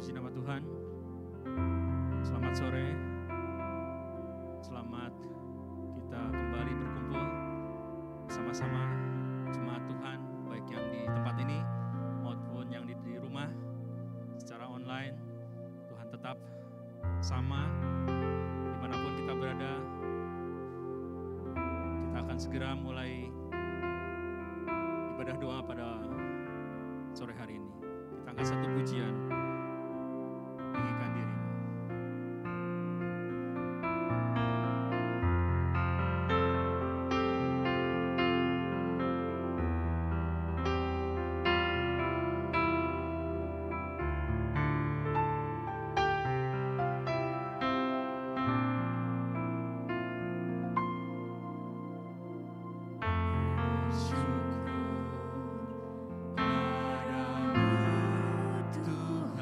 Puji nama Tuhan. Selamat sore. Selamat kita kembali berkumpul bersama-sama jemaat Tuhan, baik yang di tempat ini maupun yang di rumah secara online. Tuhan tetap sama dimanapun kita berada. Kita akan segera mulai ibadah doa pada sore hari ini. Kita angkat satu pujian. Tinggikan dirimu. Tuhan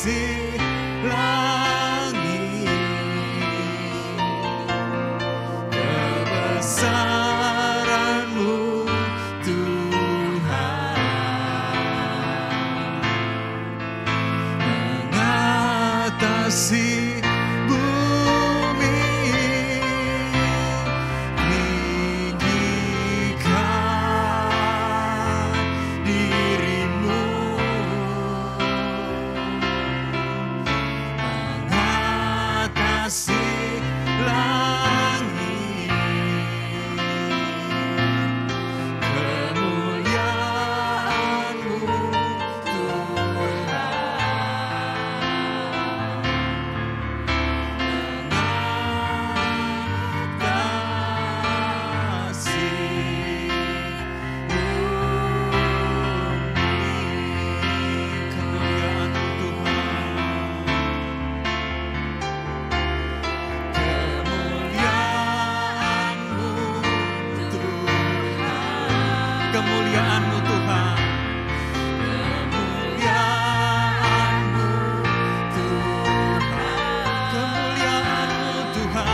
kasih langit, kebesaran-Mu Tuhan mengatasi bumi, tinggikan diri-Mu, mengatasi langit, kemuliaan-Mu kemuliaan-Mu Tuhan, kemuliaan-Mu Tuhan, kemuliaan-Mu Tuhan, kemuliaan-Mu Tuhan,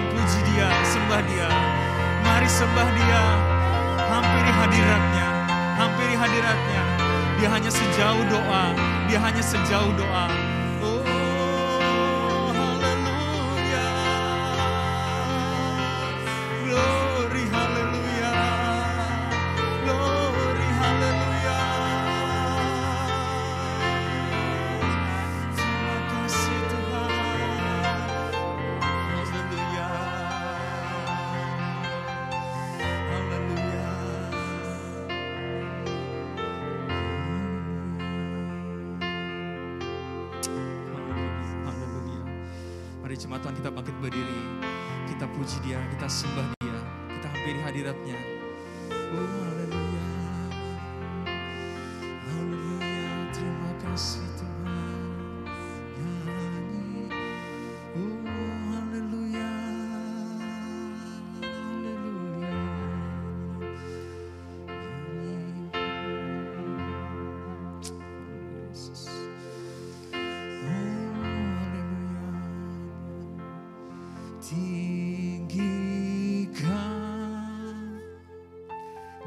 puji Dia, sembah Dia. Mari sembah Dia. Hampiri hadiratnya, hampiri hadiratnya. Dia hanya sejauh doa, Dia hanya sejauh doa. Oh, haleluya. Glory, haleluya. Glory, haleluya. Terima kasih Tuhan. Haleluya. Haleluya. Haleluya. Mari jemaat Tuhan kita bangkit berdiri. Kita puji Dia, kita sembah Dia, kita hampiri hadirat-Nya. Oh, haleluya. Haleluya. Terima kasih Tuhan. Nyanyi. Oh, haleluya. Haleluya. Nyanyi. Yesus. Tinggikan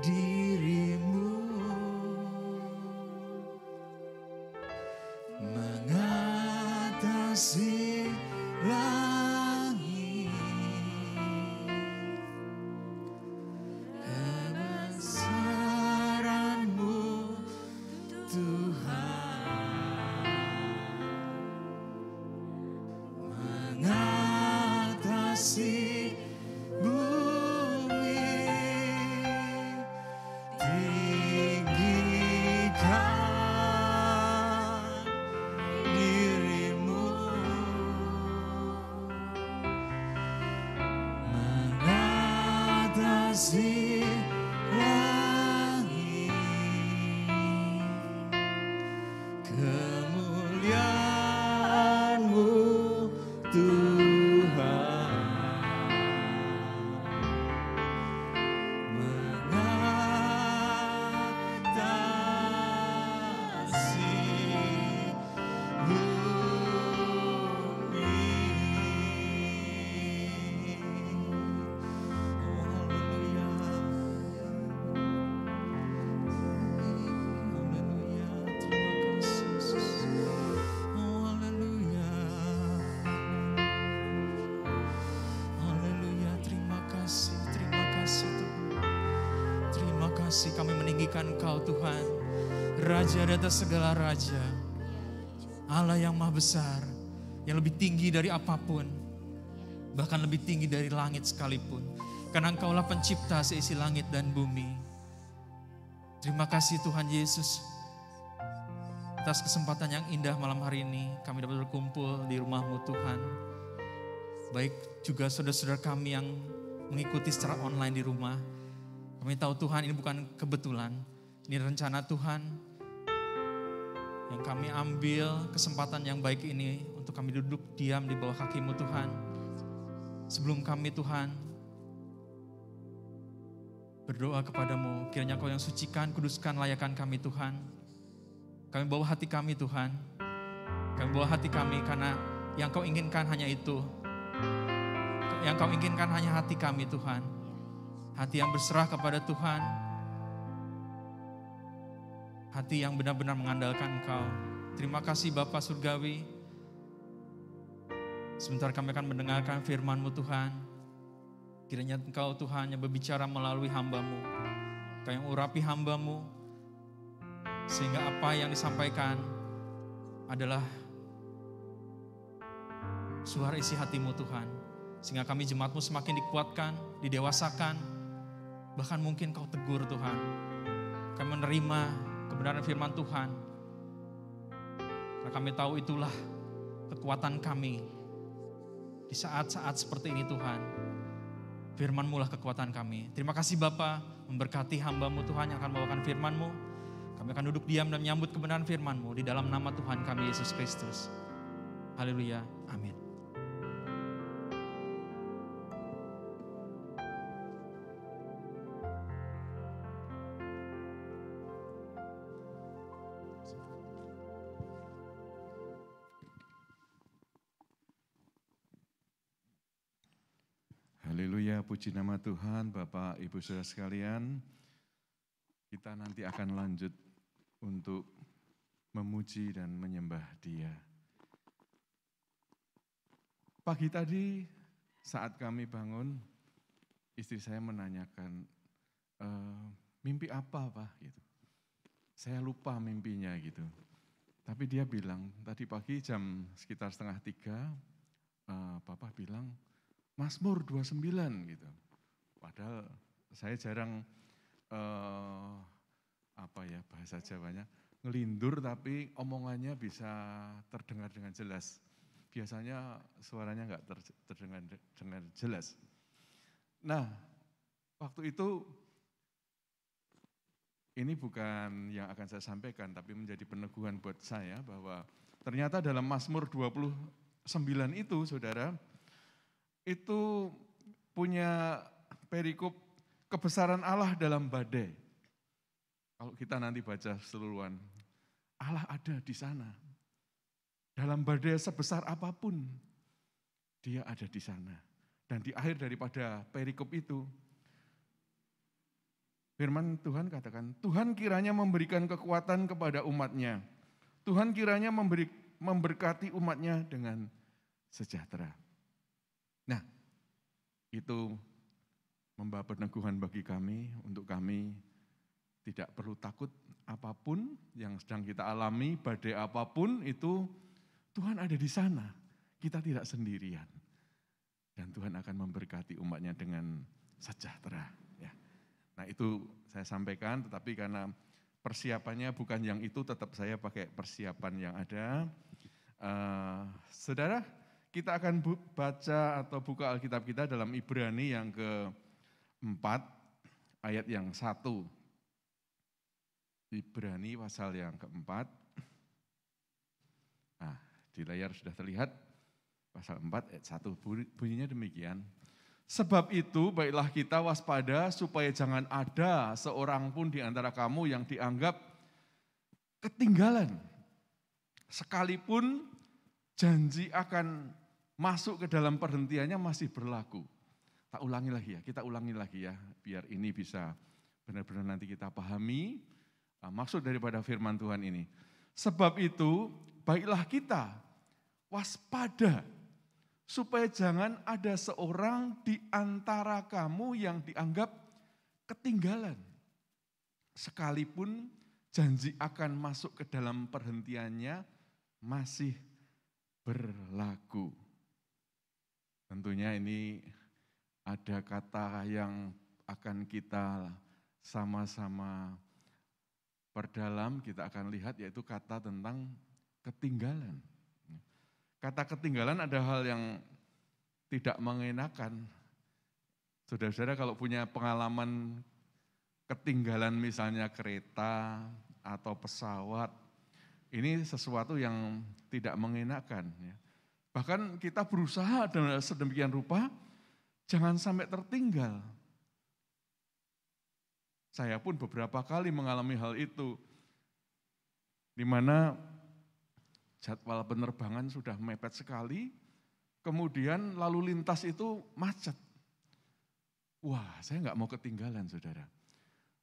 diri-Mu, mengatasi langit, kebesaran-Mu Tuhan, mengatasi bumi, tinggikan diri-Mu, mengatasi langit, kemuliaan-Mu Tuhan, mengatasi bumi. Oh, haleluya. Haleluya. Terima kasih Yesus. Oh, haleluya. Haleluya, terima kasih Tuhan. Terima kasih kami meninggikan Engkau Tuhan, Raja di atas segala raja, Allah yang maha besar, yang lebih tinggi dari apapun, bahkan lebih tinggi dari langit sekalipun. Karena Engkaulah pencipta seisi langit dan bumi. Terima kasih Tuhan Yesus atas kesempatan yang indah malam hari ini. Kami dapat berkumpul di rumah-Mu Tuhan. Baik juga saudara-saudara kami yang mengikuti secara online di rumah. Kami tahu Tuhan ini bukan kebetulan. Ini rencana Tuhan yang kami ambil kesempatan yang baik ini untuk kami duduk diam di bawah kaki-Mu Tuhan. Sebelum kami Tuhan berdoa kepadamu, kiranya Kau yang sucikan, kuduskan, layakan kami Tuhan. Kami bawa hati kami Tuhan. Kami bawa hati kami karena yang Kau inginkan hanya itu. Yang Kau inginkan hanya hati kami Tuhan. Hati yang berserah kepada Tuhan. Hati yang benar-benar mengandalkan Engkau. Terima kasih Bapa Surgawi. Sebentar kami akan mendengarkan firman-Mu Tuhan. Kiranya Engkau Tuhan yang berbicara melalui hamba-Mu. Engkau yang urapi hamba-Mu. Sehingga apa yang disampaikan adalah suara isi hati-Mu Tuhan. Sehingga kami jemaat-Mu semakin dikuatkan, didewasakan. Bahkan mungkin Kau tegur Tuhan. Kami menerima kebenaran firman Tuhan. Karena kami tahu itulah kekuatan kami. Di saat-saat seperti ini Tuhan. Firman-Mu lah kekuatan kami. Terima kasih Bapa, memberkati hamba-Mu Tuhan yang akan membawakan firman-Mu. Kami akan duduk diam dan menyambut kebenaran firman-Mu di dalam nama Tuhan kami Yesus Kristus. Haleluya, amin. Haleluya, puji nama Tuhan, Bapak, Ibu, Saudara sekalian. Kita nanti akan lanjut untuk memuji dan menyembah Dia. Pagi tadi saat kami bangun, istri saya menanyakan, mimpi apa Pak? Gitu. Saya lupa mimpinya gitu. Tapi dia bilang, tadi pagi jam sekitar 2:30, Papa bilang, Mazmur 29 gitu. Padahal saya jarang bahasa Jawanya ngelindur tapi omongannya bisa terdengar dengan jelas. Biasanya suaranya enggak terdengar dengan jelas. Nah, waktu itu ini bukan yang akan saya sampaikan tapi menjadi peneguhan buat saya bahwa ternyata dalam Mazmur 29 itu Saudara itu punya perikop kebesaran Allah dalam badai. Kalau kita nanti baca seluruhan, Allah ada di sana. Dalam badai sebesar apapun, Dia ada di sana. Dan di akhir daripada perikop itu, firman Tuhan katakan, Tuhan kiranya memberikan kekuatan kepada umatnya. Tuhan kiranya memberkati umatnya dengan sejahtera. Nah, itu membawa peneguhan bagi kami, untuk kami tidak perlu takut apapun yang sedang kita alami, badai apapun itu Tuhan ada di sana, kita tidak sendirian. Dan Tuhan akan memberkati umatnya dengan sejahtera. Ya. Nah itu saya sampaikan, tetapi karena persiapannya bukan yang itu, tetap saya pakai persiapan yang ada. Saudara, kita akan baca atau buka Alkitab kita dalam Ibrani yang ke-4, ayat yang 1. Ibrani pasal yang ke-4. Nah, di layar sudah terlihat, pasal 4 ayat 1, bunyinya demikian. Sebab itu baiklah kita waspada supaya jangan ada seorang pun di antara kamu yang dianggap ketinggalan. Sekalipun janji akan masuk ke dalam perhentiannya masih berlaku. Kita ulangi lagi ya, biar ini bisa benar-benar nanti kita pahami maksud daripada firman Tuhan ini. Sebab itu, baiklah kita waspada, supaya jangan ada seorang di antara kamu yang dianggap ketinggalan. Sekalipun janji akan masuk ke dalam perhentiannya masih berlaku. Tentunya ini ada kata yang akan kita sama-sama perdalam, kita akan lihat yaitu kata tentang ketinggalan. Kata ketinggalan ada hal yang tidak mengenakan. Saudara-saudara kalau punya pengalaman ketinggalan misalnya kereta atau pesawat, ini sesuatu yang tidak mengenakan. Bahkan kita berusaha dengan sedemikian rupa, jangan sampai tertinggal. Saya pun beberapa kali mengalami hal itu, di mana jadwal penerbangan sudah mepet sekali, kemudian lalu lintas itu macet. Wah, saya nggak mau ketinggalan, saudara.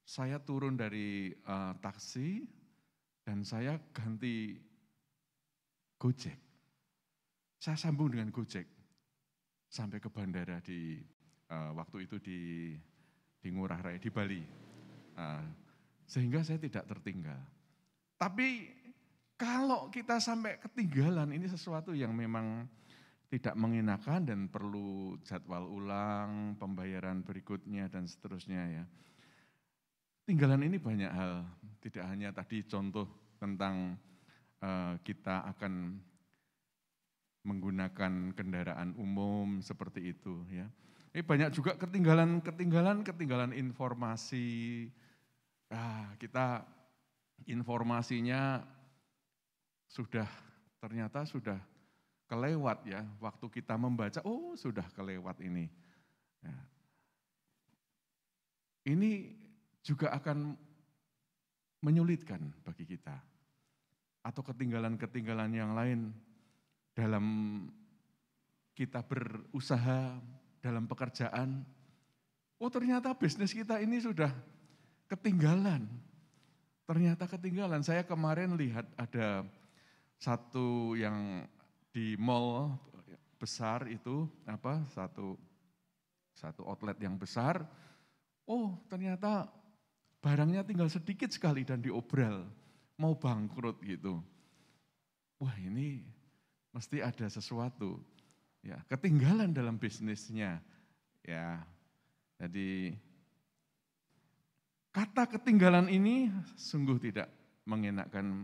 Saya turun dari taksi dan saya ganti Gojek. Saya sambung dengan Gojek sampai ke bandara di waktu itu di Ngurah Rai, di Bali. Sehingga saya tidak tertinggal. Tapi kalau kita sampai ketinggalan, ini sesuatu yang memang tidak mengenakan dan perlu jadwal ulang, pembayaran berikutnya dan seterusnya ya. Ketinggalan ini banyak hal, tidak hanya tadi contoh tentang kita akan menggunakan kendaraan umum seperti itu ya. Ini banyak juga ketinggalan informasi. Kita informasinya ternyata sudah kelewat ya. Waktu kita membaca, sudah kelewat ini. Ya. Ini juga akan menyulitkan bagi kita. Atau ketinggalan-ketinggalan yang lain dalam kita berusaha, dalam pekerjaan. Ternyata bisnis kita ini sudah ketinggalan. Ternyata ketinggalan. Saya kemarin lihat ada satu yang di mall besar itu, satu outlet yang besar. Ternyata barangnya tinggal sedikit sekali dan diobral, mau bangkrut gitu. Wah, ini mesti ada sesuatu, ya ketinggalan dalam bisnisnya, ya. Jadi kata ketinggalan ini sungguh tidak mengenakan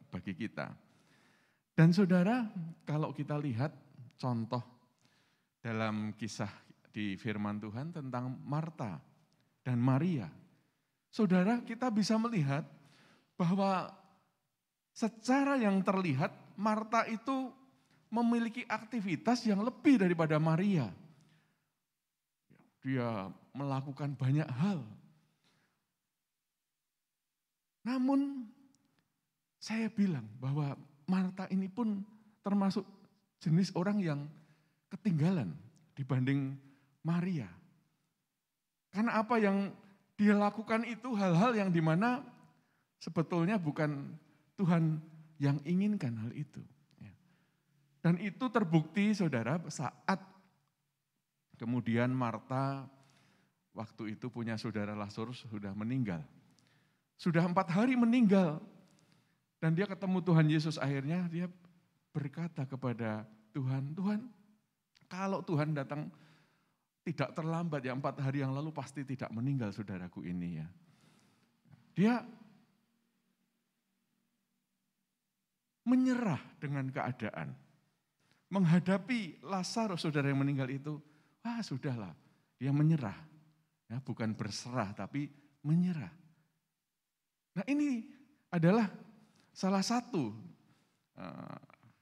bagi kita. Dan saudara, kalau kita lihat contoh dalam kisah di firman Tuhan tentang Marta dan Maria, saudara kita bisa melihat bahwa secara yang terlihat Marta itu memiliki aktivitas yang lebih daripada Maria. Dia melakukan banyak hal. Namun saya bilang bahwa Marta ini pun termasuk jenis orang yang ketinggalan dibanding Maria. Karena apa yang dia lakukan itu hal-hal yang dimana sebetulnya bukan Tuhan yang inginkan hal itu. Dan itu terbukti saudara saat kemudian Marta waktu itu punya saudara Lazarus sudah meninggal. Sudah 4 hari meninggal. Dan dia ketemu Tuhan Yesus, akhirnya dia berkata kepada Tuhan, Tuhan kalau Tuhan datang tidak terlambat ya 4 hari yang lalu pasti tidak meninggal saudaraku ini ya. Dia menyerah dengan keadaan. Menghadapi Lazarus saudara yang meninggal itu, sudahlah, dia menyerah. Ya, bukan berserah tapi menyerah. Nah ini adalah salah satu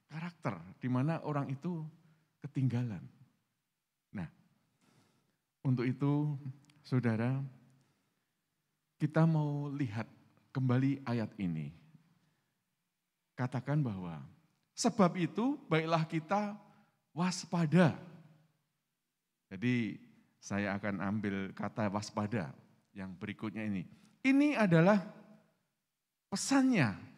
karakter di mana orang itu ketinggalan. Nah, untuk itu saudara, kita mau lihat kembali ayat ini. Katakan bahwa sebab itu baiklah kita waspada. Jadi saya akan ambil kata waspada yang berikutnya ini. Ini adalah pesannya.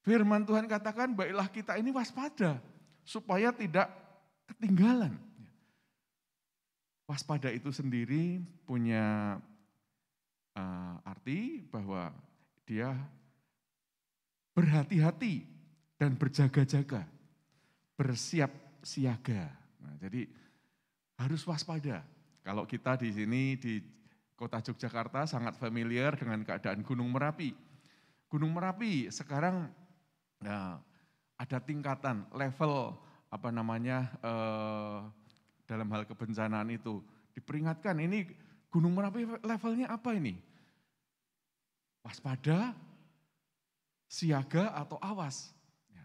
Firman Tuhan katakan baiklah kita ini waspada supaya tidak ketinggalan. Waspada itu sendiri punya arti bahwa dia berhati-hati dan berjaga-jaga, bersiap siaga. Nah, jadi harus waspada. Kalau kita di sini di kota Yogyakarta sangat familiar dengan keadaan Gunung Merapi. Gunung Merapi sekarang ada tingkatan level dalam hal kebencanaan itu diperingatkan. Ini Gunung Merapi levelnya apa ini? Waspada, siaga atau awas. Ya.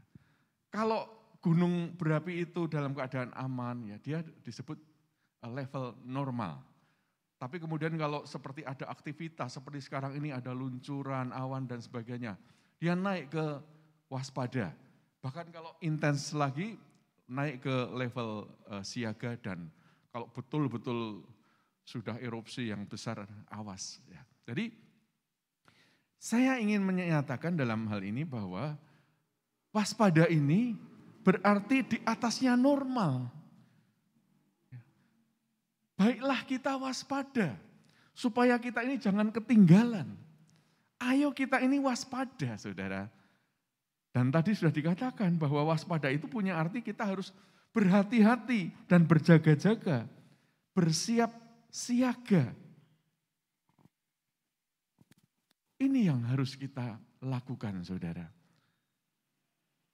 Kalau gunung berapi itu dalam keadaan aman, ya dia disebut level normal. Tapi kemudian kalau seperti ada aktivitas, seperti sekarang ini ada luncuran, awan dan sebagainya, dia naik ke waspada. Bahkan kalau intens lagi, naik ke level siaga dan kalau betul-betul sudah erupsi yang besar, awas. Ya. Jadi saya ingin menyatakan dalam hal ini bahwa waspada ini berarti di atasnya normal. Baiklah kita waspada, supaya kita ini jangan ketinggalan. Ayo kita ini waspada, saudara. Dan tadi sudah dikatakan bahwa waspada itu punya arti kita harus berhati-hati dan berjaga-jaga, bersiap siaga. Ini yang harus kita lakukan, saudara.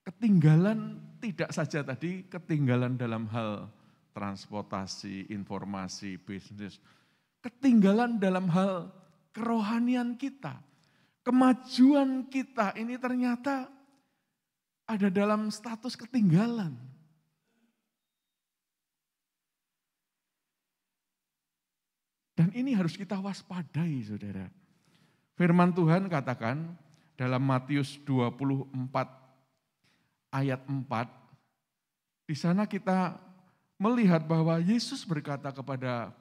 Ketinggalan tidak saja tadi, ketinggalan dalam hal transportasi, informasi, bisnis. Ketinggalan dalam hal kerohanian kita. Kemajuan kita ini ternyata ada dalam status ketinggalan. Dan ini harus kita waspadai, saudara. Firman Tuhan katakan dalam Matius 24 ayat 4, di sana kita melihat bahwa Yesus berkata kepada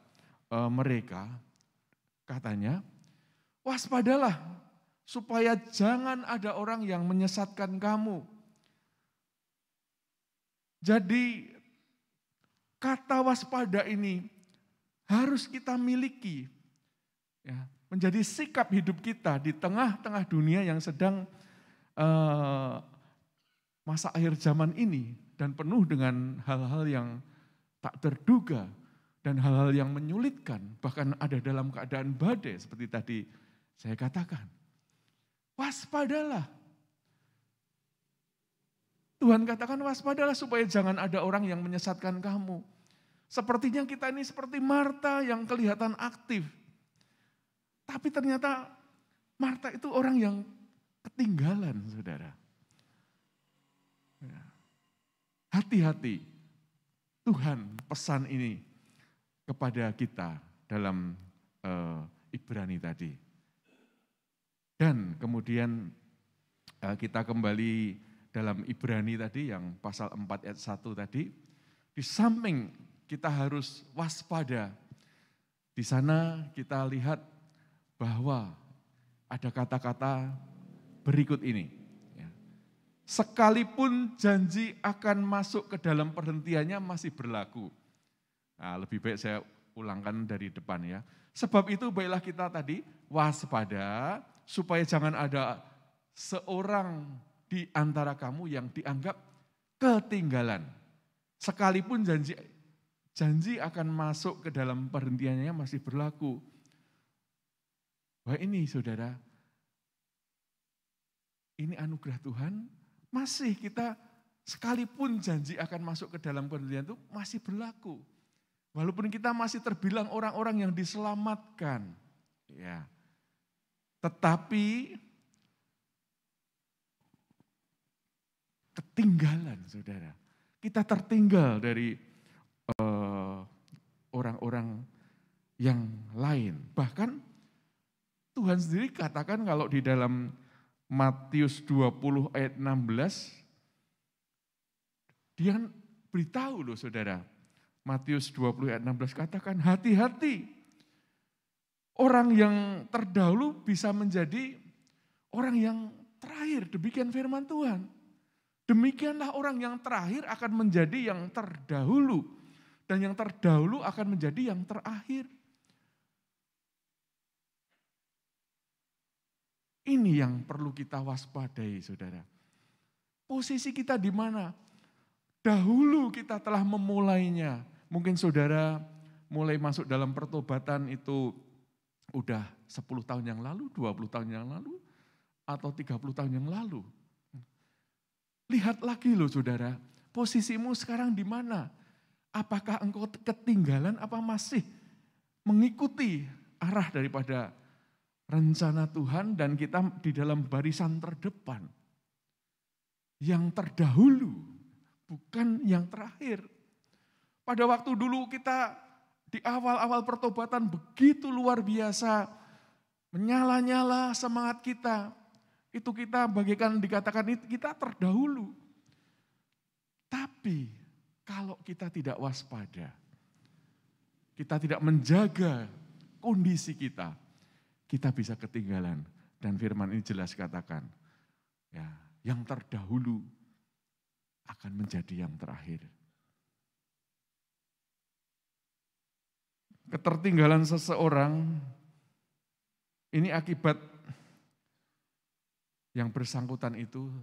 mereka, katanya, waspadalah supaya jangan ada orang yang menyesatkan kamu. Jadi kata waspada ini harus kita miliki, ya, menjadi sikap hidup kita di tengah-tengah dunia yang sedang masa akhir zaman ini dan penuh dengan hal-hal yang tak terduga dan hal-hal yang menyulitkan, bahkan ada dalam keadaan badai seperti tadi saya katakan. Waspadalah. Tuhan katakan waspadalah supaya jangan ada orang yang menyesatkan kamu. Sepertinya kita ini seperti Marta yang kelihatan aktif. Tapi ternyata Marta itu orang yang ketinggalan, saudara. Hati-hati, Tuhan pesan ini kepada kita dalam Ibrani tadi. Dan kemudian kita kembali dalam Ibrani tadi yang pasal 4 ayat 1 tadi. Di samping kita harus waspada, di sana kita lihat bahwa ada kata-kata berikut ini. Sekalipun janji akan masuk ke dalam perhentiannya masih berlaku. Nah, lebih baik saya ulangkan dari depan ya. Sebab itu baiklah kita tadi waspada supaya jangan ada seorang di antara kamu yang dianggap ketinggalan. Sekalipun janji akan masuk ke dalam perhentiannya masih berlaku. Wah ini saudara, ini anugerah Tuhan, masih kita sekalipun janji akan masuk ke dalam perhentian itu masih berlaku. Walaupun kita masih terbilang orang-orang yang diselamatkan. Ya. Tetapi ketinggalan saudara. Kita tertinggal dari orang-orang yang lain. Bahkan Tuhan sendiri katakan kalau di dalam Matius 20 ayat 16, dia beritahu loh saudara. Matius 20 ayat 16 katakan hati-hati. Orang yang terdahulu bisa menjadi orang yang terakhir. Demikian firman Tuhan. Demikianlah orang yang terakhir akan menjadi yang terdahulu. Dan yang terdahulu akan menjadi yang terakhir. Ini yang perlu kita waspadai, saudara. Posisi kita di mana? Dahulu kita telah memulainya, Mungkin saudara mulai masuk dalam pertobatan itu udah 10 tahun yang lalu, 20 tahun yang lalu, atau 30 tahun yang lalu. Lihat lagi loh saudara, posisimu sekarang di mana? Apakah engkau ketinggalan apa masih mengikuti arah daripada rencana Tuhan dan kita di dalam barisan terdepan? Yang terdahulu, bukan yang terakhir. Pada waktu dulu kita di awal-awal pertobatan begitu luar biasa, menyala-nyala semangat kita. Itu kita bagaikan dikatakan kita terdahulu. Tapi kalau kita tidak waspada, kita tidak menjaga kondisi kita bisa ketinggalan. Dan firman ini jelas katakan, ya, yang terdahulu akan menjadi yang terakhir. Ketertinggalan seseorang ini akibat yang bersangkutan itu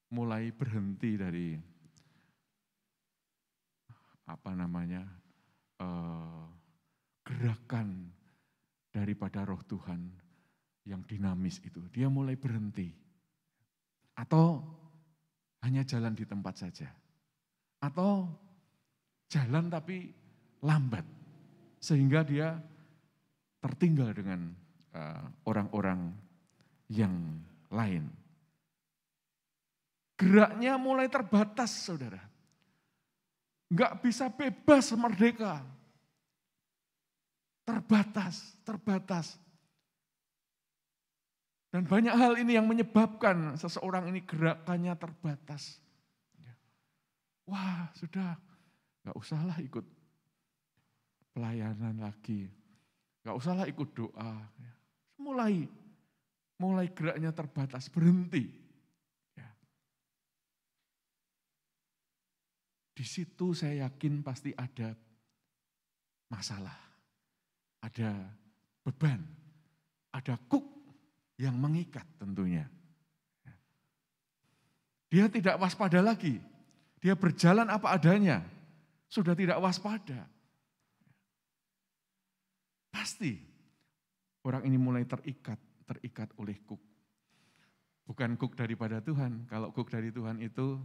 mulai berhenti dari gerakan daripada roh Tuhan yang dinamis itu. Dia mulai berhenti. Atau hanya jalan di tempat saja. Atau jalan tapi lambat. Sehingga dia tertinggal dengan orang-orang yang lain. Geraknya mulai terbatas, saudara. Enggak bisa bebas merdeka. Terbatas. Dan banyak hal ini yang menyebabkan seseorang ini gerakannya terbatas. Wah, sudah, enggak usahlah ikut pelayanan lagi. Enggak usahlah ikut doa. Mulai geraknya terbatas, berhenti. Ya. Di situ saya yakin pasti ada masalah. Ada beban. Ada kuk yang mengikat tentunya. Dia tidak waspada lagi. Dia berjalan apa adanya. Sudah tidak waspada. Pasti orang ini mulai terikat oleh kuk. Bukan kuk daripada Tuhan. Kalau kuk dari Tuhan itu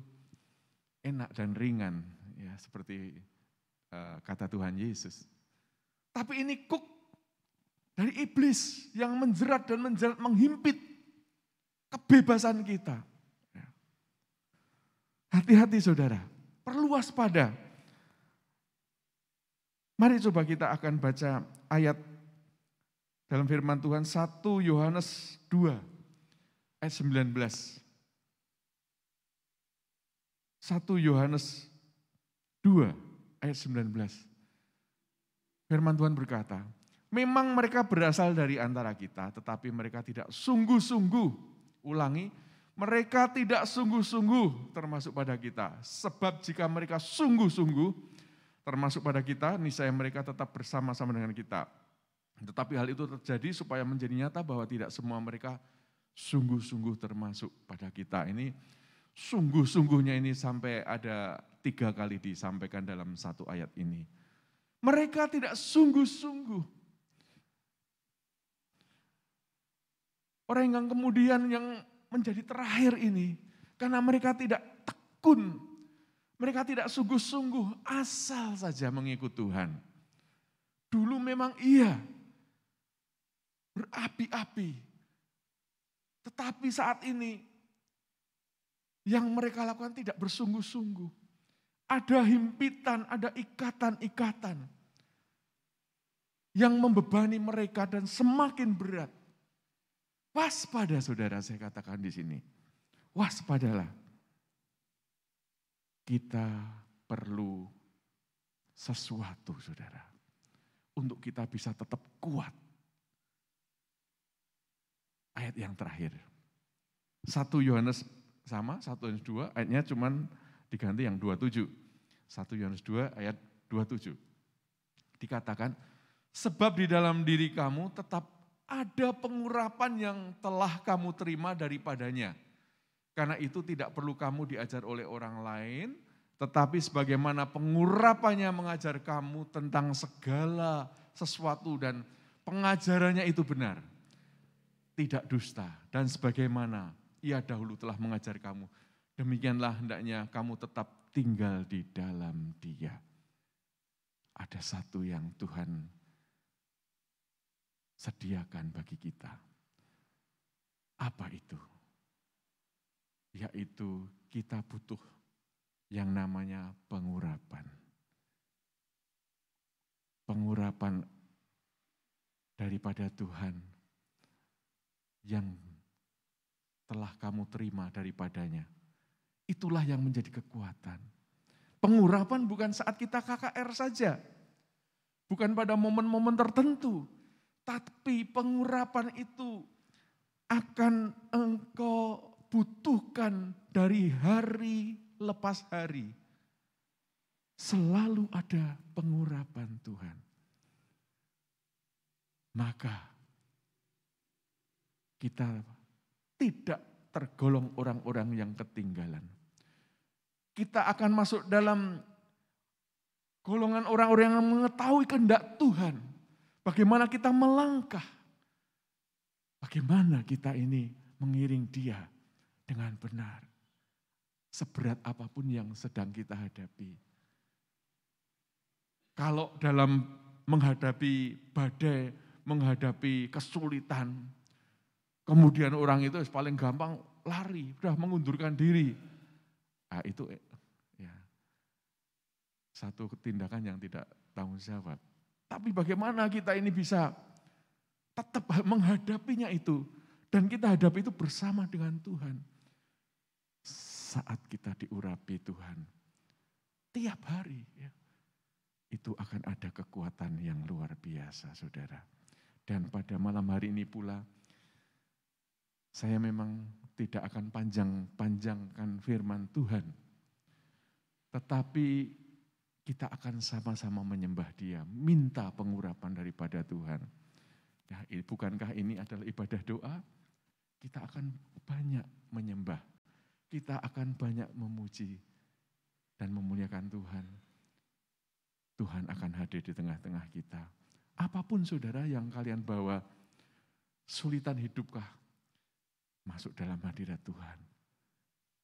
enak dan ringan, ya seperti kata Tuhan Yesus. Tapi ini kuk dari iblis yang menjerat menghimpit kebebasan kita. Hati-hati saudara, perlu waspada. Mari coba kita akan baca ayat dalam firman Tuhan 1 Yohanes 2 ayat 19. 1 Yohanes 2 ayat 19. Firman Tuhan berkata, memang mereka berasal dari antara kita, tetapi mereka tidak sungguh-sungguh. Ulangi, mereka tidak sungguh-sungguh termasuk pada kita. Sebab jika mereka sungguh-sungguh termasuk pada kita, niscaya mereka tetap bersama-sama dengan kita. Tetapi hal itu terjadi supaya menjadi nyata bahwa tidak semua mereka sungguh-sungguh termasuk pada kita. Ini sungguh-sungguhnya ini sampai ada 3 kali disampaikan dalam satu ayat ini. Mereka tidak sungguh-sungguh. Orang yang kemudian yang menjadi terakhir ini, karena mereka tidak tekun, mereka tidak sungguh-sungguh, asal saja mengikut Tuhan. Dulu memang iya, berapi-api. Tetapi saat ini, yang mereka lakukan tidak bersungguh-sungguh. Ada himpitan, ada ikatan-ikatan yang membebani mereka dan semakin berat. Waspada saudara, saya katakan di sini. Waspadalah. Kita perlu sesuatu saudara. Untuk kita bisa tetap kuat. Ayat yang terakhir. 1 Yohanes sama, 1 Yohanes 2 ayatnya cuman diganti yang 27. 1 Yohanes 2 ayat 27. Dikatakan, sebab di dalam diri kamu tetap ada pengurapan yang telah kamu terima daripadanya. Karena itu tidak perlu kamu diajar oleh orang lain, Tetapi sebagaimana pengurapannya mengajar kamu tentang segala sesuatu dan pengajarannya itu benar, tidak dusta. Dan sebagaimana ia dahulu telah mengajar kamu, demikianlah hendaknya kamu tetap tinggal di dalam Dia. Ada satu yang Tuhan sediakan bagi kita. Apa itu? Yaitu kita butuh yang namanya pengurapan. Pengurapan daripada Tuhan yang telah kamu terima daripadanya. Itulah yang menjadi kekuatan. Pengurapan bukan saat kita KKR saja. Bukan pada momen-momen tertentu. Tapi pengurapan itu akan engkau butuhkan dari hari lepas hari. Selalu ada pengurapan Tuhan. Maka kita tidak tergolong orang-orang yang ketinggalan. Kita akan masuk dalam golongan orang-orang yang mengetahui kehendak Tuhan. Bagaimana kita melangkah. Bagaimana kita ini mengiring Dia dengan benar. Seberat apapun yang sedang kita hadapi. Kalau dalam menghadapi badai, menghadapi kesulitan, kemudian orang itu paling gampang lari, sudah mengundurkan diri. Nah, itu ya satu tindakan yang tidak tanggung jawab. Tapi bagaimana kita ini bisa tetap menghadapinya itu, dan kita hadapi itu bersama dengan Tuhan. Saat kita diurapi Tuhan, tiap hari ya, itu akan ada kekuatan yang luar biasa, saudara. Dan pada malam hari ini pula, saya memang tidak akan panjangkan firman Tuhan. Tetapi kita akan sama-sama menyembah Dia, minta pengurapan daripada Tuhan. Nah, bukankah ini adalah ibadah doa? Kita akan banyak menyembah. Kita akan banyak memuji dan memuliakan Tuhan. Tuhan akan hadir di tengah-tengah kita. Apapun saudara yang kalian bawa, sulitan hidupkah? Masuk dalam hadirat Tuhan.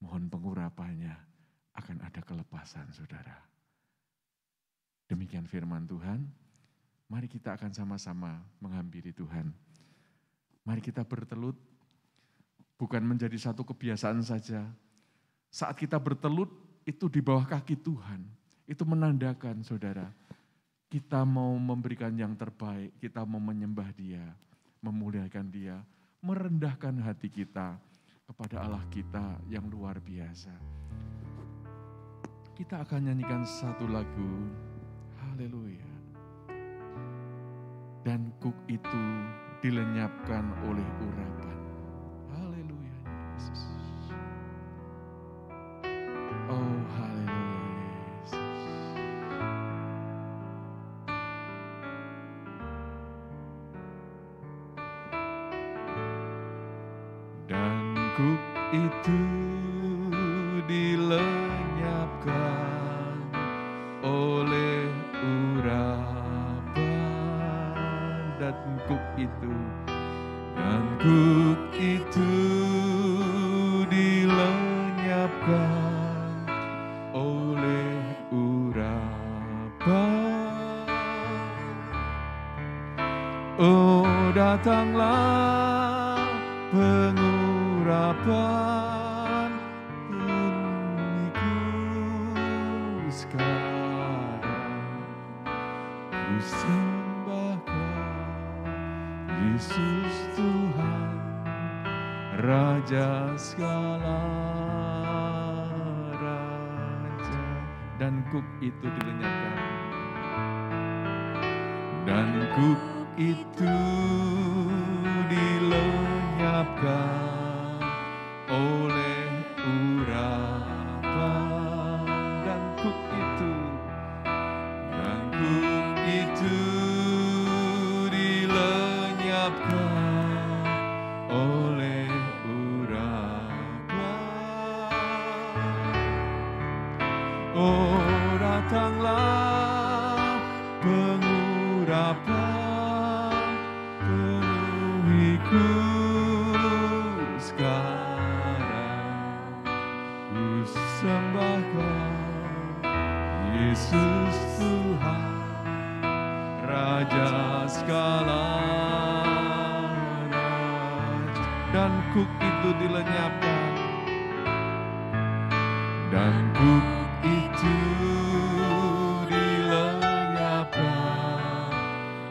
Mohon pengurapannya, akan ada kelepasan saudara. Demikian firman Tuhan. Mari kita akan sama-sama menghampiri Tuhan. Mari kita bertelut. Bukan menjadi satu kebiasaan saja. Saat kita bertelut itu di bawah kaki Tuhan. Itu menandakan saudara, kita mau memberikan yang terbaik. Kita mau menyembah Dia, memuliakan Dia, merendahkan hati kita kepada Allah kita yang luar biasa. Kita akan nyanyikan satu lagu. Haleluya. Dan kuk itu dilenyapkan oleh urapan. Haleluya Yesus. Oh haleluya Yesus. Dan kuk itu dilenyapkan oleh urapan. Dan kuk itu dilenyapkan oleh urapan. Oh datanglah pengurapan uniku sekarang. Ku sembahkan Yesus Tuhan, Raja segala raja. Dan kuk itu dilenyapkan. Dan kuk itu dilenyapkan oleh urapan. Dan kuk itu dilenyapkan oleh urapan. kuk itu dilenyapkan. Dan kuk itu dilenyapkan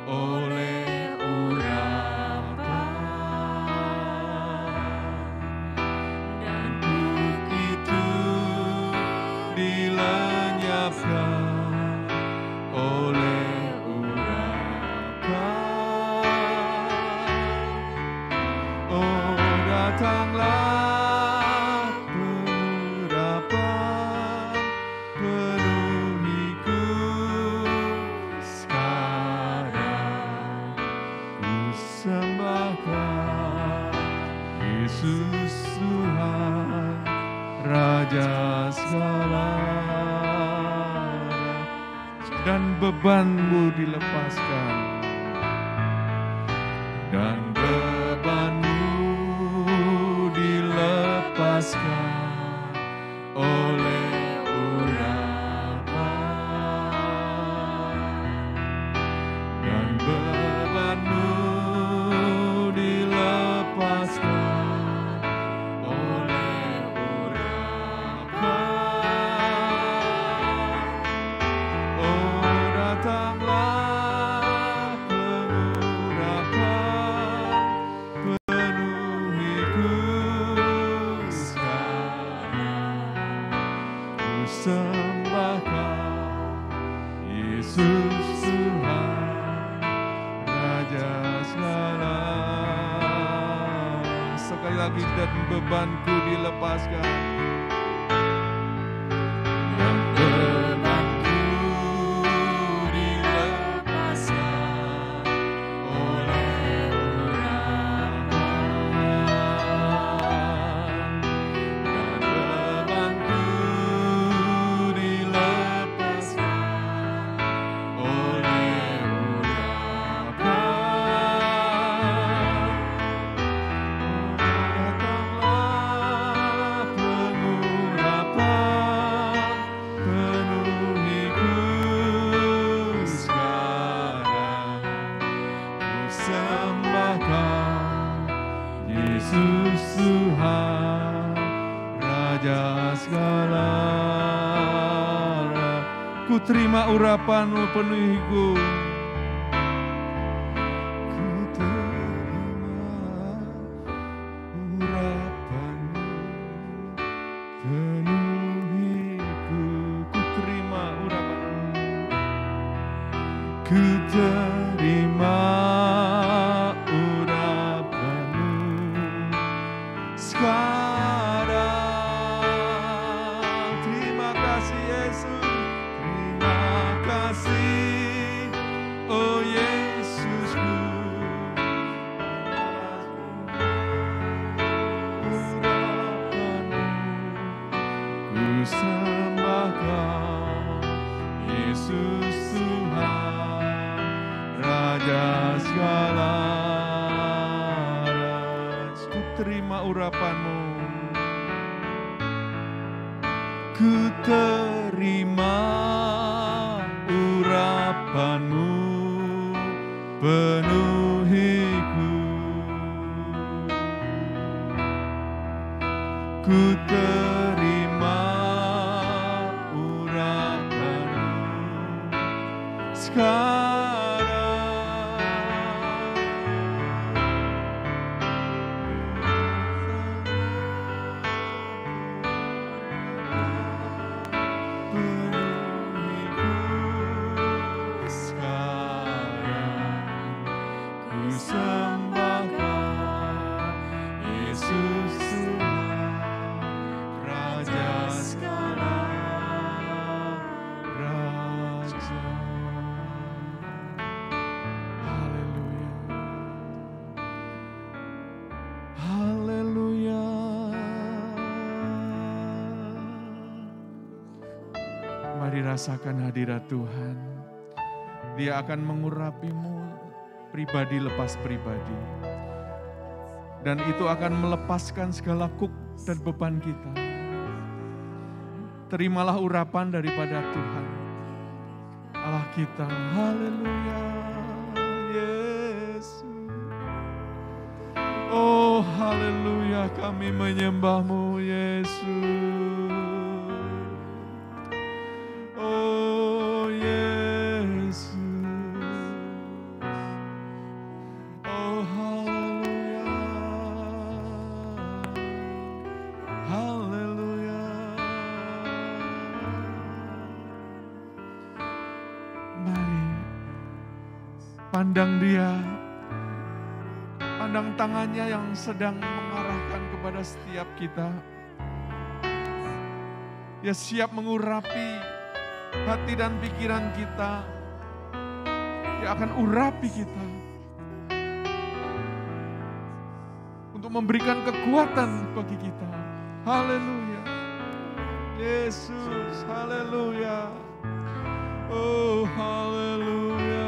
oleh urapan. Dan kuk itu dilenyapkan oleh urapan. Oh, datanglah urapan, penuhiku sekarang. Ku sembahkan Yesus Tuhan, Raja segala. Dan bebanmu dilepaskan. Dan bebanmu dilepaskan oleh urapan. Dan bebanmu dilepaskan oleh urapan. Oh, datanglah pengurapan, penuhiku sekarang. Ku sembahkan Yesus Tuhan, Raja segala. Sekali lagi, dan bebanku dilepaskan. Dan bebanku dilepaskan oleh urapan. Dan bebanku dilepaskan oleh urapan. Datanglah pengurapan, penuhiku sekarang. Ku sembahkan Yesus Tuhan, Raja segala. Ku terima urapan-Mu, penuhiku. Ku terima urapan-Mu, penuhiku. Ku terima urapan-Mu. Ku terima urapan-Mu sekarang. Terima kasih Yesus, terima kasih, oh Yesusku. Urapan-Mu ku sembahkan Yesus Tuhan, Raja segala. Ku terima urapan-Mu. Ku terima urapan-Mu, penuhiku. Ku terima urapan-Mu sekarang. Penuhiku sekarang. Ku sembahkan Yesus Tuhan, Raja segala raja. Haleluya. Haleluya. Mari rasakan hadirat Tuhan. Dia akan mengurapimu pribadi lepas pribadi. Dan itu akan melepaskan segala kuk dan beban kita. Terimalah urapan daripada Tuhan Allah kita. Haleluya, Yesus. Oh, Oh haleluya, kami menyembah-Mu Yesus. Oh Yesus. Oh haleluya. Haleluya. Mari pandang Dia. Pandang tangannya yang sedang mengarahkan kepada setiap kita. Dia siap mengurapi hati dan pikiran kita. Dia akan urapi kita. Untuk memberikan kekuatan bagi kita. Haleluya. Yesus, haleluya. Oh, haleluya.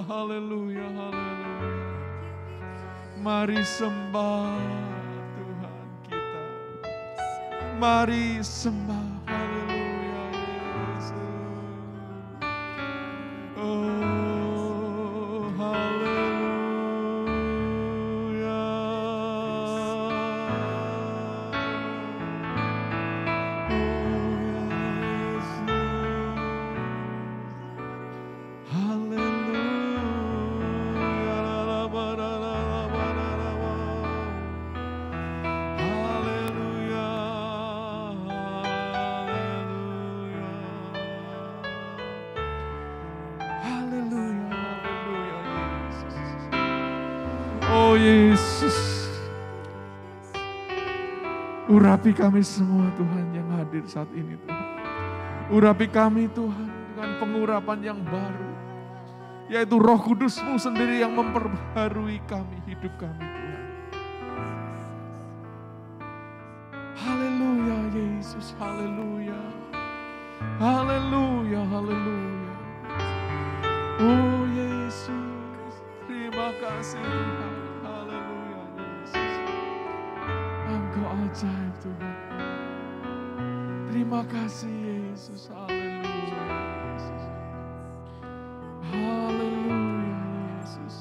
Haleluya, haleluya. Mari sembah Tuhan kita. Mari sembah, haleluya Yesus. Oh, haleluya. Oh Yesus, urapi kami semua Tuhan yang hadir saat ini Tuhan. Urapi kami Tuhan dengan pengurapan yang baru, yaitu Roh Kudus-Mu sendiri yang memperbarui kami, hidup kami Tuhan. Haleluya Yesus, haleluya. Haleluya, haleluya. Oh Yesus, terima kasih Tuhan. Haleluya Yesus. Engkau ajaib Tuhan. Terima kasih Yesus. Haleluya Yesus. Haleluya Yesus.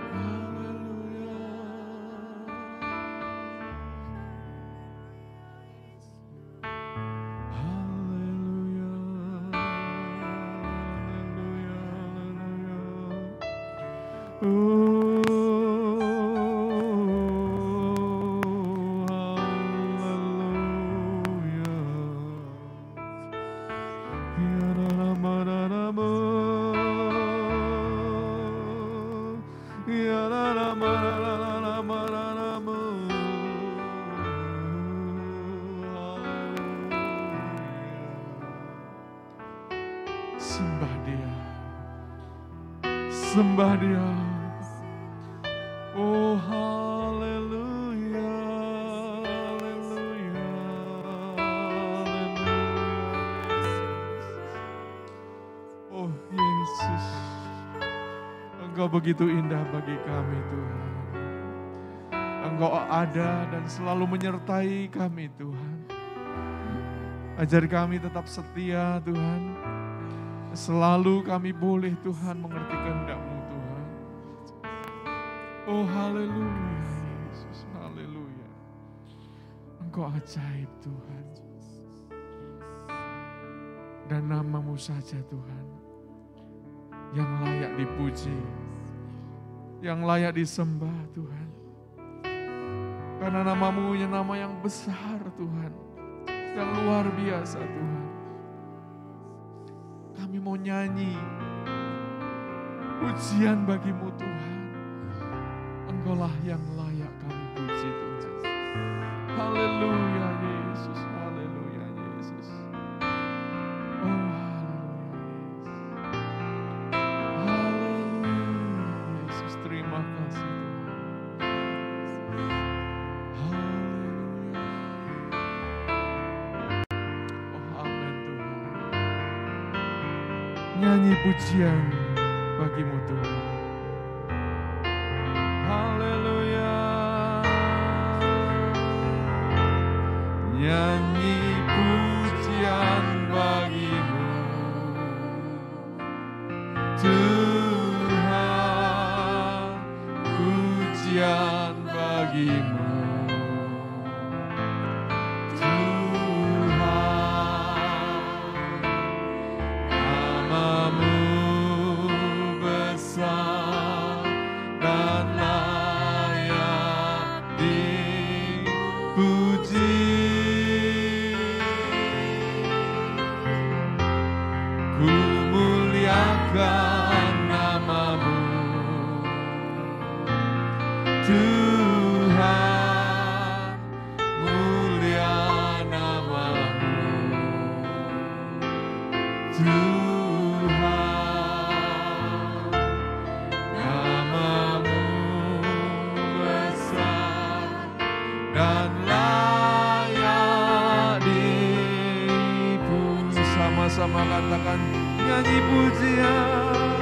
Haleluya. Haleluya. Haleluya. Haleluya. Sembah Dia. Sembah Dia. Oh haleluya. Haleluya. Haleluya. Oh Yesus. Engkau begitu indah bagi kami Tuhan. Engkau ada dan selalu menyertai kami Tuhan. Ajar kami tetap setia Tuhan. Selalu kami boleh Tuhan mengerti kehendak-Mu Tuhan. Oh haleluya Yesus, haleluya. Engkau ajaib Tuhan. Dan nama-Mu saja Tuhan yang layak dipuji, yang layak disembah Tuhan. Karena nama-Mu nama yang besar Tuhan, yang luar biasa Tuhan. Kami mau nyanyi pujian bagi-Mu Tuhan. Engkaulah yang layak kami puji Tuhan. Haleluya Yesus, haleluya Yesus. Oh haleluya Yesus. Haleluya Yesus, terima kasih Tuhan. Haleluya. Oh amin Tuhan. Nyanyi pujian bagi-Mu Tuhan. Haleluya. Nyanyi pujian bagi-Mu. ku muliakan nama-Mu. Tuhan, mulia nama-Mu. Tuhan, nama-Mu besar dan layak dipuji. Sama-sama katakan, nyanyi pujian.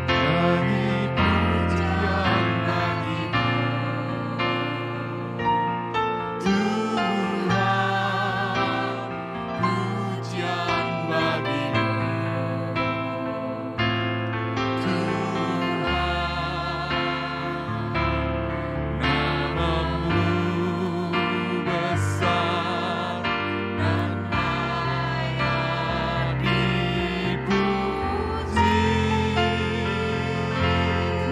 Nyanyi pujian bagi-Mu. Tuhan, pujian bagi-Mu. Tuhan, nama-Mu besar dan layak dipuji.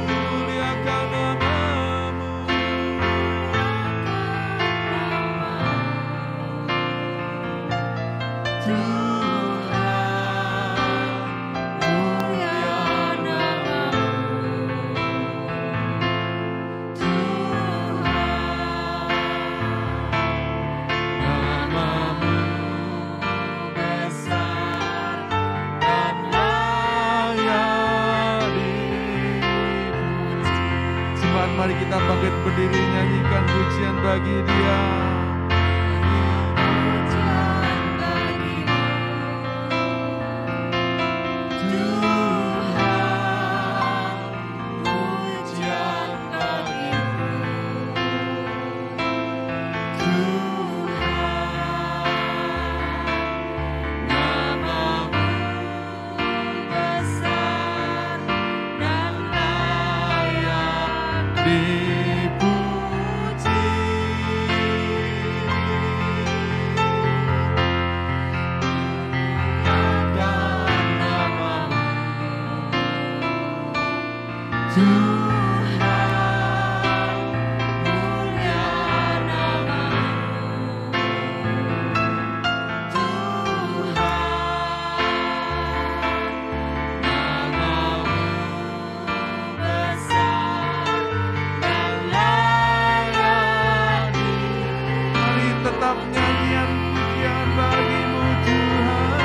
Muliakan nama-Mu. Tuhan, mulia nama-Mu. Tuhan, nama-Mu besar dan layak dipuji. Jemaat, mari kita bangkit berdiri, nyanyikan pujian bagi Dia. Tetap nyanyian pujian bagi-Mu Tuhan.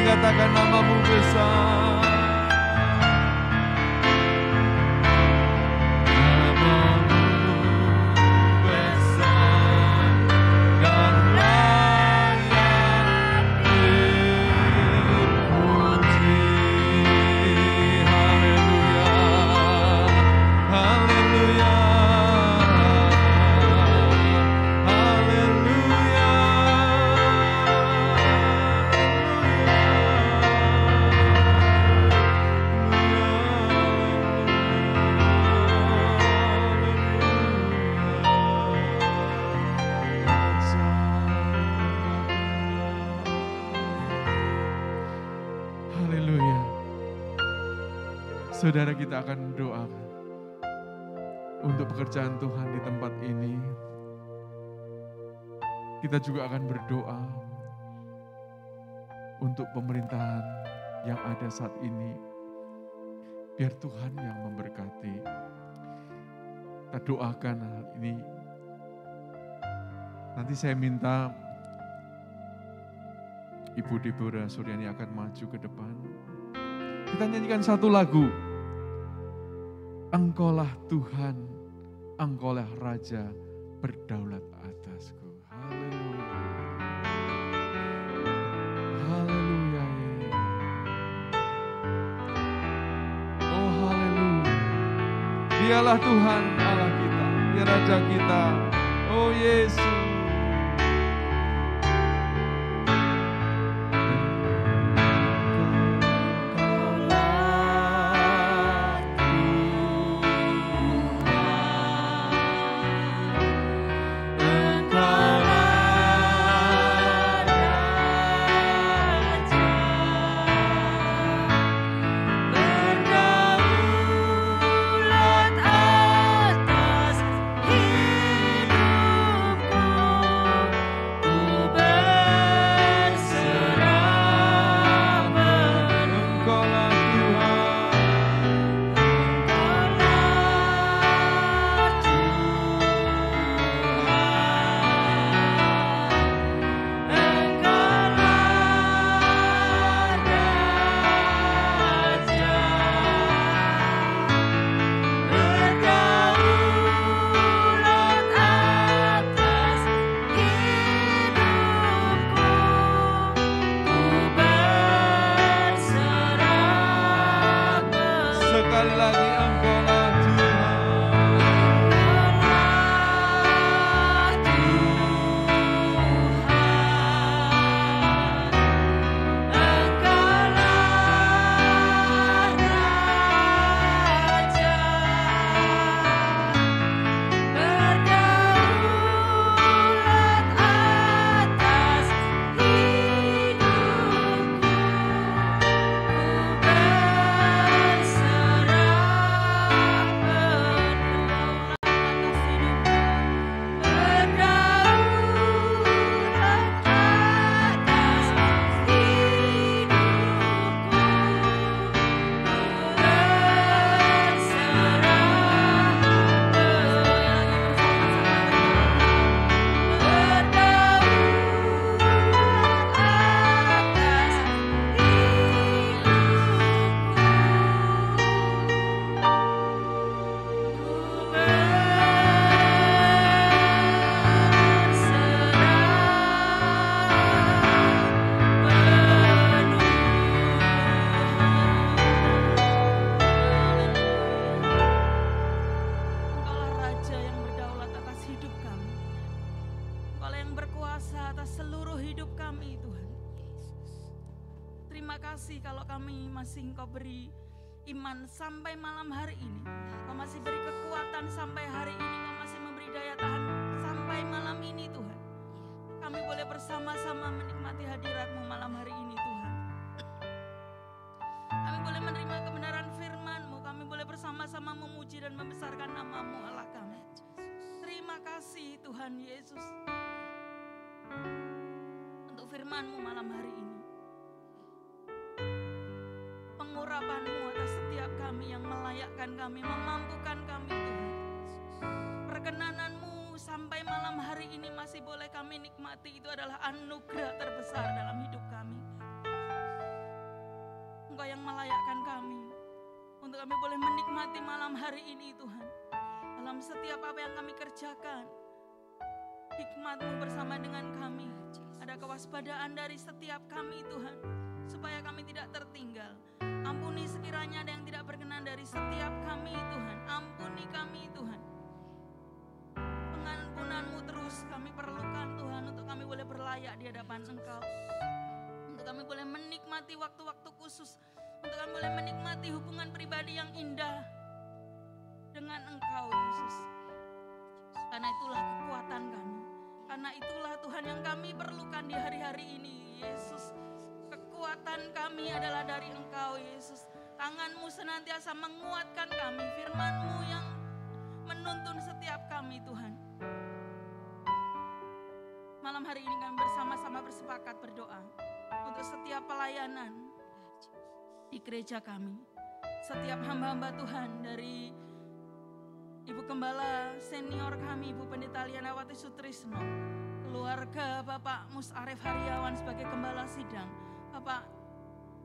katakan nama-Mu besar. Nama-Mu besar dan layak dipuji. Haleluya, haleluya. Haleluya. Saudara, kita akan doakan untuk pekerjaan Tuhan di tempat ini. Kita juga akan berdoa untuk pemerintahan yang ada saat ini. Biar Tuhan yang memberkati. Kita doakan hal ini. Nanti saya minta Ibu Deborah Suryani akan maju ke depan. Kita nyanyikan satu lagu. Engkaulah Tuhan, Engkaulah Raja berdaulat atasku. Haleluya. Haleluya. Oh haleluya. Dialah Tuhan Allah kita, Dia Raja kita. Oh Yesus. Iman sampai malam hari ini, Kau masih beri kekuatan sampai hari ini, Kau masih memberi daya tahan sampai malam ini Tuhan. Kami boleh bersama-sama menikmati hadirat-Mu malam hari ini Tuhan. Kami boleh menerima kebenaran firman-Mu, kami boleh bersama-sama memuji dan membesarkan nama-Mu Allah kami. Terima kasih Tuhan Yesus untuk firman-Mu malam hari ini. Pengurapan-Mu atas setiap kami yang melayakkan kami, memampukan kami Tuhan. Perkenanan-Mu sampai malam hari ini masih boleh kami nikmati, itu adalah anugerah terbesar dalam hidup kami. Engkau yang melayakkan kami untuk kami boleh menikmati malam hari ini Tuhan. Dalam setiap apa yang kami kerjakan, hikmat-Mu bersama dengan kami. Ada kewaspadaan dari setiap kami Tuhan, supaya kami tidak tertinggal. Ampuni sekiranya ada yang tidak berkenan dari setiap kami Tuhan. Ampuni kami Tuhan. Pengampunan-Mu terus kami perlukan Tuhan, untuk kami boleh berlayak di hadapan Engkau. Untuk kami boleh menikmati waktu-waktu khusus. Untuk kami boleh menikmati hubungan pribadi yang indah dengan Engkau Yesus. Karena itulah kekuatan kami. Karena itulah Tuhan yang kami perlukan di hari-hari ini Yesus. Kekuatan kami adalah dari Engkau Yesus. Tangan-Mu senantiasa menguatkan kami. Firman-Mu yang menuntun setiap kami Tuhan. malam hari ini kami bersama-sama bersepakat berdoa untuk setiap pelayanan di gereja kami. Setiap hamba-hamba Tuhan dari Ibu Gembala senior kami, Ibu Pendeta Lianawati Sutrisno, keluarga Bapak Mus Arif Haryawan sebagai Gembala Sidang, Bapak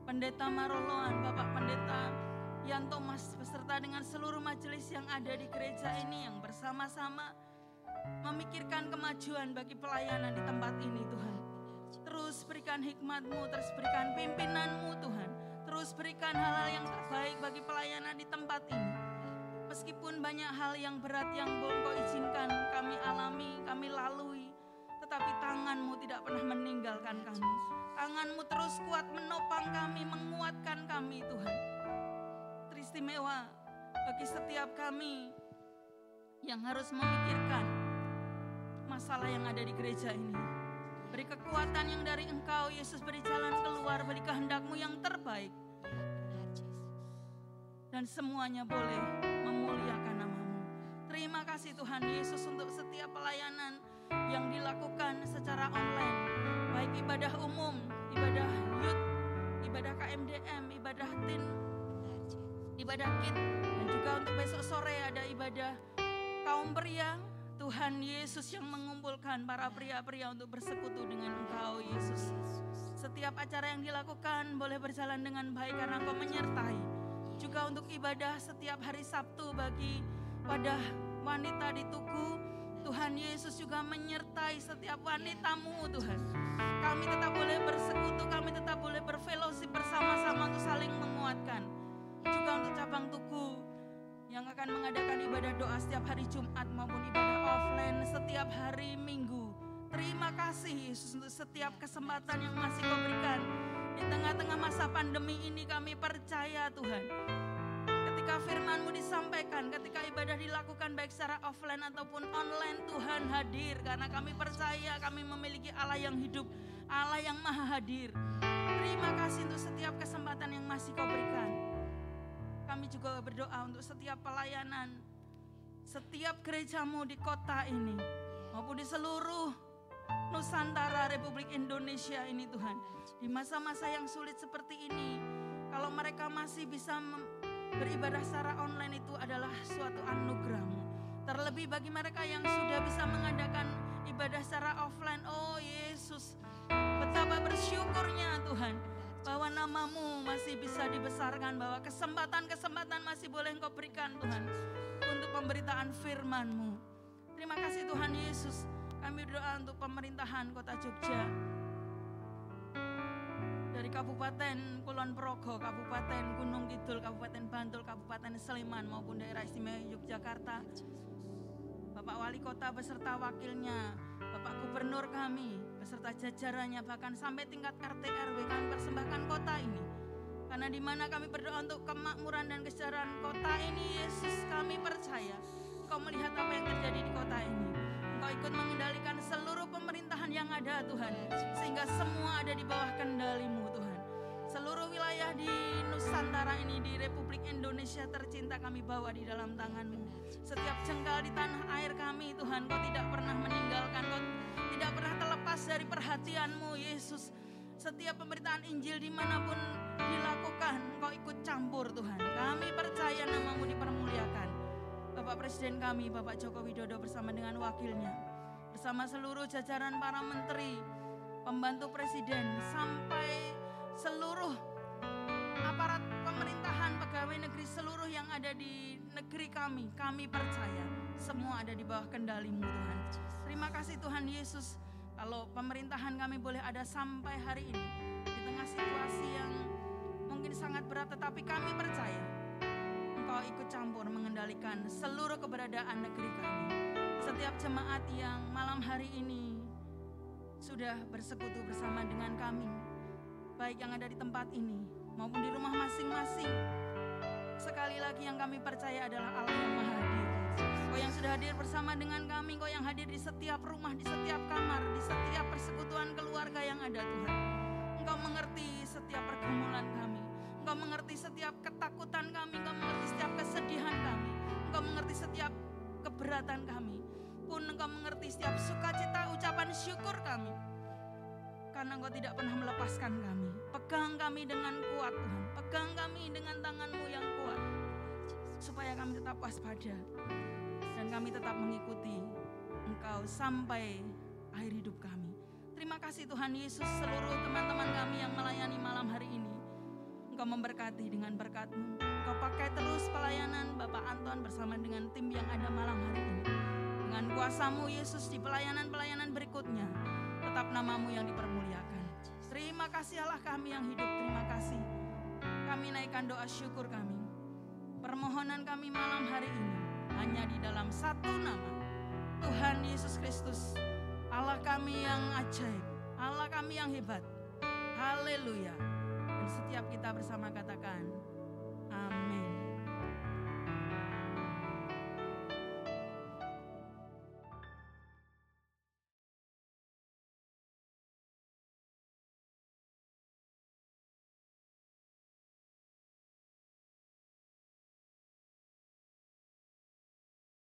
Pendeta Maroloan, Bapak Pendeta Yan Thomas, beserta dengan seluruh majelis yang ada di gereja ini yang bersama-sama memikirkan kemajuan bagi pelayanan di tempat ini Tuhan. Terus berikan hikmat-Mu, terus berikan pimpinan-Mu Tuhan. Terus berikan hal-hal yang terbaik bagi pelayanan di tempat ini. Meskipun banyak hal yang berat yang belum Kau izinkan kami alami, kami lalui, tetapi tangan-Mu tidak pernah meninggalkan kami. Tangan-Mu terus kuat menopang kami, menguatkan kami Tuhan. Teristimewa bagi setiap kami yang harus memikirkan masalah yang ada di gereja ini. Beri kekuatan yang dari Engkau, Yesus, beri jalan keluar, beri kehendak-Mu yang terbaik. Dan semuanya boleh memuliakan nama-Mu. Terima kasih Tuhan Yesus untuk setiap pelayanan yang dilakukan secara online. Baik ibadah umum, ibadah youth, ibadah KMDM, ibadah teen, ibadah kid. Dan juga untuk besok sore ada ibadah kaum pria. Tuhan Yesus yang mengumpulkan para pria-pria untuk bersekutu dengan Engkau Yesus. Setiap acara yang dilakukan boleh berjalan dengan baik karena Engkau menyertai. Juga untuk ibadah setiap hari Sabtu bagi wadah wanita di Tugu, Tuhan Yesus juga menyertai setiap wanita-Mu Tuhan. Kami tetap boleh bersekutu, kami tetap boleh berfellowship bersama-sama untuk saling menguatkan. Juga untuk cabang Tugu yang akan mengadakan ibadah doa setiap hari Jumat maupun ibadah offline setiap hari Minggu. Terima kasih Yesus untuk setiap kesempatan yang masih Kau berikan. Di tengah-tengah masa pandemi ini kami percaya Tuhan. Ketika firman-Mu disampaikan, ketika ibadah dilakukan baik secara offline ataupun online, Tuhan hadir. Karena kami percaya kami memiliki Allah yang hidup, Allah yang maha hadir. Terima kasih untuk setiap kesempatan yang masih Kau berikan. Kami juga berdoa untuk setiap pelayanan, setiap gereja-Mu di kota ini, maupun di seluruh Nusantara Republik Indonesia ini Tuhan. Di masa-masa yang sulit seperti ini, kalau mereka masih bisa beribadah secara online itu adalah suatu anugerah-Mu. Terlebih bagi mereka yang sudah bisa mengadakan ibadah secara offline, oh Yesus, betapa bersyukurnya Tuhan. Bahwa nama-Mu masih bisa dibesarkan, bahwa kesempatan-kesempatan masih boleh Engkau berikan Tuhan untuk pemberitaan firman-Mu. Terima kasih Tuhan Yesus. Kami berdoa untuk pemerintahan Kota Jogja, dari Kabupaten Kulon Progo, Kabupaten Gunung Kidul, Kabupaten Bantul, Kabupaten Sleman maupun daerah istimewa Yogyakarta. Bapak Wali Kota beserta wakilnya, Bapak Gubernur kami beserta jajarannya, bahkan sampai tingkat RT RW kami persembahkan kota ini. Karena di mana kami berdoa untuk kemakmuran dan kesejahteraan kota ini, Yesus, kami percaya Engkau melihat apa yang terjadi di kota ini. Engkau ikut mengendalikan seluruh pemerintahan yang ada Tuhan, sehingga semua ada di bawah kendali-Mu Tuhan. Seluruh wilayah di Nusantara ini, di Republik Indonesia tercinta kami bawa di dalam tangan-Mu. Setiap jengkal di tanah air kami Tuhan, Kau tidak pernah meninggalkan, Kau tidak pernah terlepas dari perhatian-Mu Yesus. Setiap pemberitaan Injil dimanapun dilakukan, Kau ikut campur Tuhan. Kami percaya nama-Mu dipermuliakan. Bapak Presiden kami, Bapak Joko Widodo bersama dengan wakilnya, bersama seluruh jajaran para menteri, pembantu Presiden, sampai seluruh aparat pemerintahan, pegawai negeri seluruh yang ada di negeri kami percaya semua ada di bawah kendali-Mu Tuhan. Terima kasih Tuhan Yesus, kalau pemerintahan kami boleh ada sampai hari ini di tengah situasi yang mungkin sangat berat, tetapi kami percaya Engkau ikut campur mengendalikan seluruh keberadaan negeri kami. Setiap jemaat yang malam hari ini sudah bersekutu bersama dengan kami, baik yang ada di tempat ini maupun di rumah masing-masing. Sekali lagi yang kami percaya adalah Allah yang maha hadir. Engkau yang sudah hadir bersama dengan kami, Engkau yang hadir di setiap rumah, di setiap kamar, di setiap persekutuan keluarga yang ada Tuhan. Engkau mengerti setiap pergumulan kami, Engkau mengerti setiap ketakutan kami, Engkau mengerti setiap kesedihan kami, Engkau mengerti setiap keberatan kami. Pun Engkau mengerti setiap sukacita ucapan Tuhan, syukur kami. Karena Engkau tidak pernah melepaskan kami. Pegang kami dengan kuat Tuhan. Pegang kami dengan tangan-Mu yang kuat. Supaya kami tetap waspada. Dan kami tetap mengikuti Engkau sampai akhir hidup kami. Terima kasih Tuhan Yesus, seluruh teman-teman kami yang melayani malam hari ini. Engkau memberkati dengan berkat-Mu. Engkau pakai terus pelayanan Bapak Anton bersama dengan tim yang ada malam hari ini. Dengan kuasa-Mu Yesus di pelayanan-pelayanan berikutnya, tetap nama-Mu yang dipermuliakan. Terima kasih Allah kami yang hidup, terima kasih. Kami naikkan doa syukur kami. Permohonan kami malam hari ini hanya di dalam satu nama, Tuhan Yesus Kristus, Allah kami yang ajaib, Allah kami yang hebat. Haleluya. Dan setiap kita bersama katakan, amin.